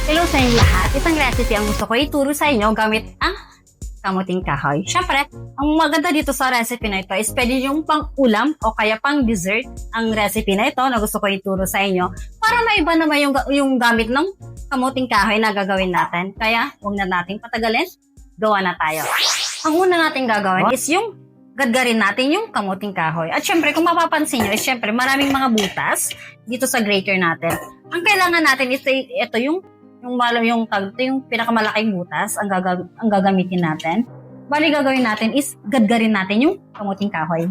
Hello sa inyo lahat. Isang recipe ang gusto ko ituro sa inyo gamit ang kamuting kahoy. Siyempre, ang maganda dito sa recipe na ito is pwede yung pang-ulam o kaya pang-dessert ang recipe na ito na gusto ko ituro sa inyo para maiba naman yung gamit ng kamuting kahoy na gagawin natin. Kaya, huwag na nating patagalin. Gawa na tayo. Ang una nating gagawin is yung gadgarin natin yung kamuting kahoy. At syempre, kung mapapansin nyo, is syempre, maraming mga butas dito sa grater natin. Ang kailangan natin is ito yung pinakamalaking butas ang gagamitin natin. Bali, gagawin natin is gadgarin natin yung kamuting kahoy.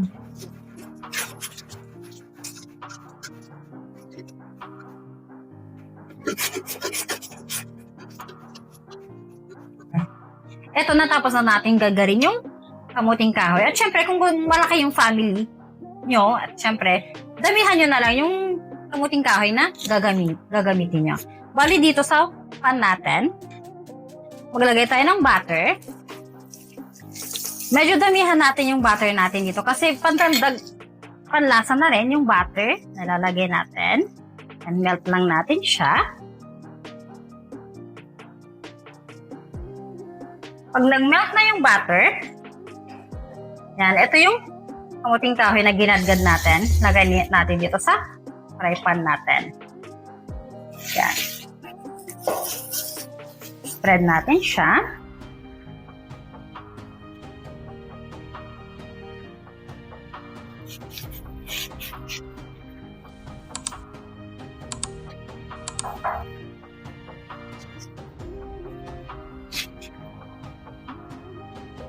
Ito, natapos na natin gagarin yung kamuting kahoy. At syempre, kung malaki yung family nyo, at syempre, damihan nyo na lang yung kamuting kahoy na gagamitin nyo. Bali, dito sa pan natin, maglagay tayo ng butter. Medyo damihan natin yung butter natin dito kasi panlasa na rin yung butter na lalagay natin. And melt lang natin siya. Pag nag-melt na yung butter, yan, ito yung kamuting kahoy na ginadgad natin. Lagay natin dito sa fry pan natin. Yan. Spread natin siya.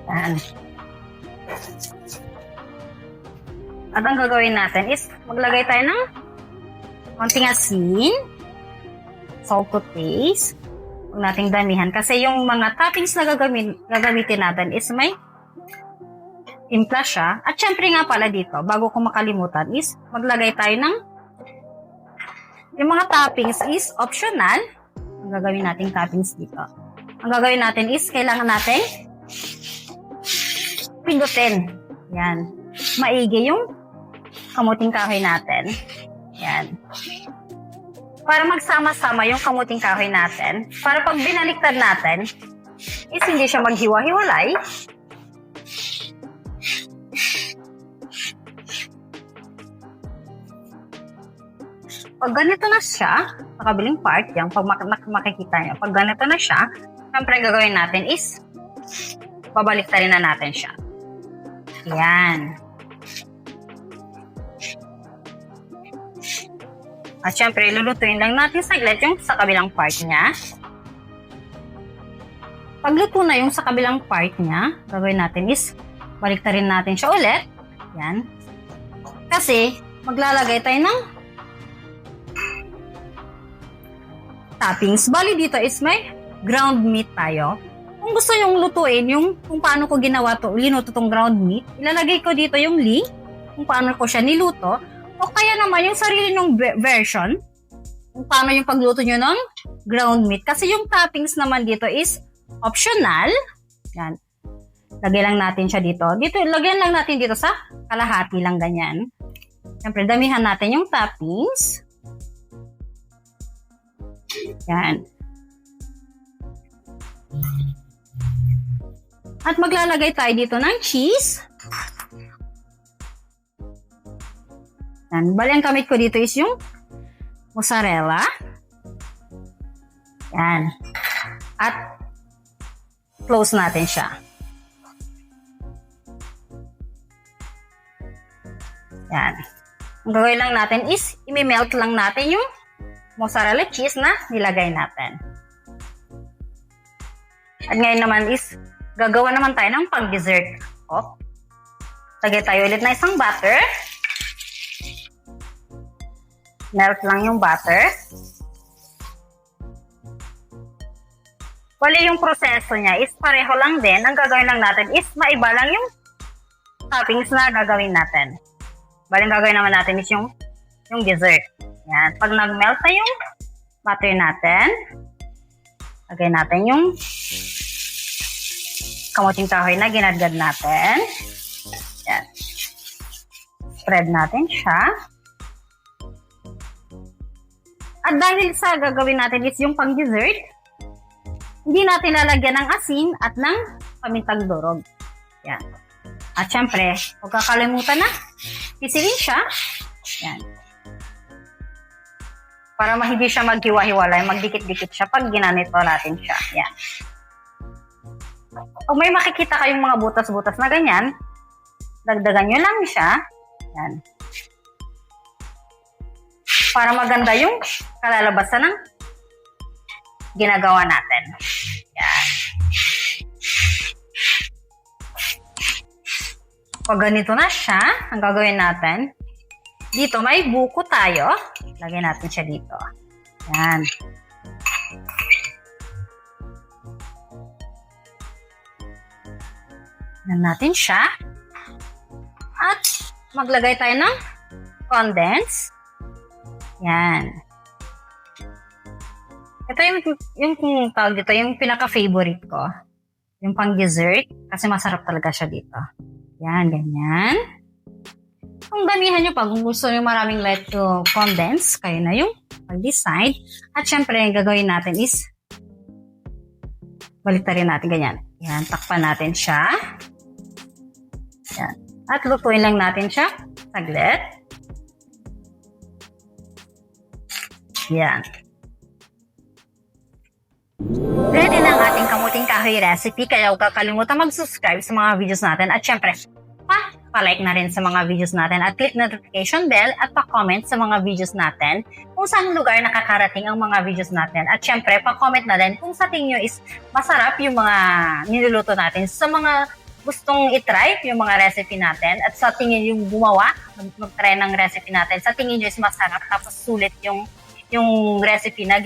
Yan. At ang gagawin natin is maglagay tayo ng konting asin, salt to taste. Huwag nating damihan kasi yung mga toppings na gagamitin natin is may timpla siya. At syempre nga pala dito, bago ko makalimutan is maglagay tayo ng yung mga toppings is optional. Ang gagawin nating toppings dito. Ang gagawin natin is kailangan natin pindutin. Yan. Maigi yung kamuting kahoy natin. Yan. Para magsama-sama yung kamuting kahoy natin. Para pag binaliktad natin, is hindi siya maghiwa-hiwalay. Pag ganito na siya, sa kabiling part, yan, pag makikita nyo, pag ganito na siya, syempre gagawin natin is, babaliktarin na natin siya. Yan. At syempre, lulutuin lang natin saglit yung sa kabilang part niya. Pagluto na yung sa kabilang part niya, gagawin natin is, baliktarin natin siya ulit. Yan. Kasi, maglalagay tayo ng toppings. Bali dito is may ground meat tayo. Kung gusto yung lutuin, yung kung paano ko linuto tong ground meat, ilalagay ko dito yung link kung paano ko siya niluto. O kaya naman yung sarili ng version kung paano yung pagluto nyo ng ground meat. Kasi yung toppings naman dito is optional. Yan. Lagyan lang natin siya dito. Lagyan lang natin dito sa kalahati lang ganyan. Siyempre, damihan natin yung toppings. Yan. At maglalagay tayo dito ng cheese. Yan. Bali, ang gamit ko dito is yung mozzarella. Yan. At close natin siya. Yan. Ang gagawin lang natin is imi-melt lang natin yung mozzarella cheese na nilagay natin. At ngayon naman is gagawa naman tayo ng pang-dessert. Lagay tayo ulit na isang butter. Melt lang yung butter. Wali yung proseso niya is pareho lang din. Ang gagawin lang natin is maiba lang yung toppings na gagawin natin. Bali, ang gagawin naman natin is yung dessert. Yan. Pag nag-melt na yung butter natin, lagay natin yung kamuting kahoy na ginadgad natin. Yan. Spread natin siya. At dahil sa gagawin natin is yung pang-dessert, hindi natin lalagyan ng asin at ng pamintang durog. Yan. At syempre, huwag kakalimutan na pisilin siya. Yan. Para hindi siya maghiwa-hiwalay, magdikit-dikit siya pag ginanito natin siya. Yan. Kung may makikita kayong mga butas-butas na ganyan, dagdagan nyo lang siya. Yan. Para maganda yung kalalabasan ng ginagawa natin. Yan. Pag ganito na siya, ang gagawin natin, dito may buko tayo. Lagyan natin siya dito. Yan. Yan natin siya. At maglagay tayo ng condense. Yan. Ito yung tawag dito, yung pinaka-favorite ko. Yung pang-dessert. Kasi masarap talaga siya dito. Yan, ganyan. Kung damihan nyo pa, kung gusto nyo maraming light to condense, kayo na yung mag-decide. At syempre, yung gagawin natin is baliktarin natin ganyan. Yan, takpan natin siya. Yan. At lutuin lang natin siya. Saglit. Yan. Ready na ang ating kamuting kahoy recipe, kaya huwag kakalimutan mag-subscribe sa mga videos natin. At syempre, pa-like na rin sa mga videos natin at click notification bell at pa-comment sa mga videos natin kung saan lugar nakakarating ang mga videos natin. At syempre, pa-comment na rin kung sa tingin nyo is masarap yung mga niluluto natin. Sa mga gustong itry yung mga recipe natin at sa tingin yung gumawa, mag-try ng recipe natin, sa tingin nyo is masarap tapos sulit yung recipe na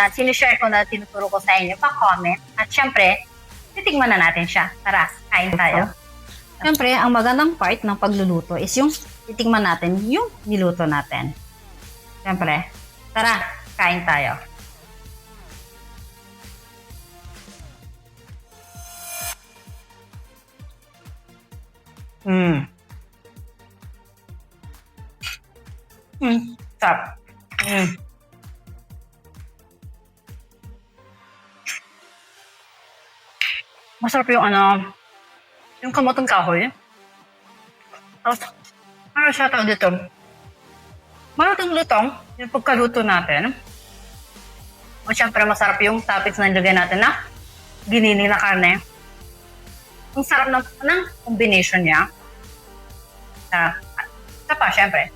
sinishare ko na tinuturo ko sa inyo, pa-comment. At syempre, titigman na natin siya. Tara, kain tayo. Siyempre, ang magandang part ng pagluluto is yung titigman natin yung niluto natin. Siyempre, tara, kain tayo. Sarap. Masarap yung kamotong kahoy. Tapos, ano siya tawag dito? Malutong-lutong yung pagkaluto natin. O syempre, masarap yung toppings na nilagay natin na ginini na karne. Ang sarap ng combination niya. Isa pa, syempre.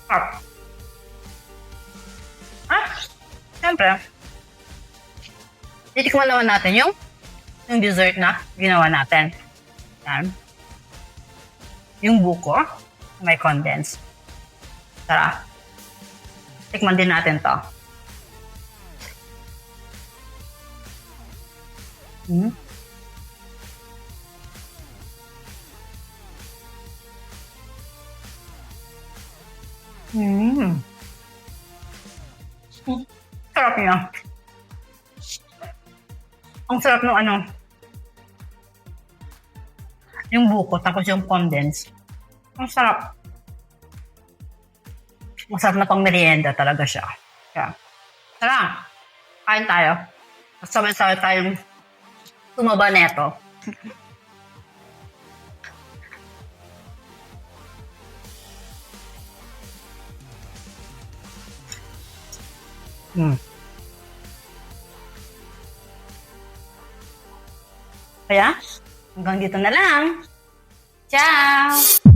Sarap. Syempre, titikman naman natin yung dessert na ginawa natin. Yan. Yung buko, may condense. Tara. Tikman din natin to. Sarap niya. Ang sarap ng yung buko, tapos yung condense. Ang sarap. Masarap na pang merienda talaga siya. Kaya, tara, kain tayo. Sabay-sabay tayong tumaba neto. Kaya, hanggang dito na lang. Ciao!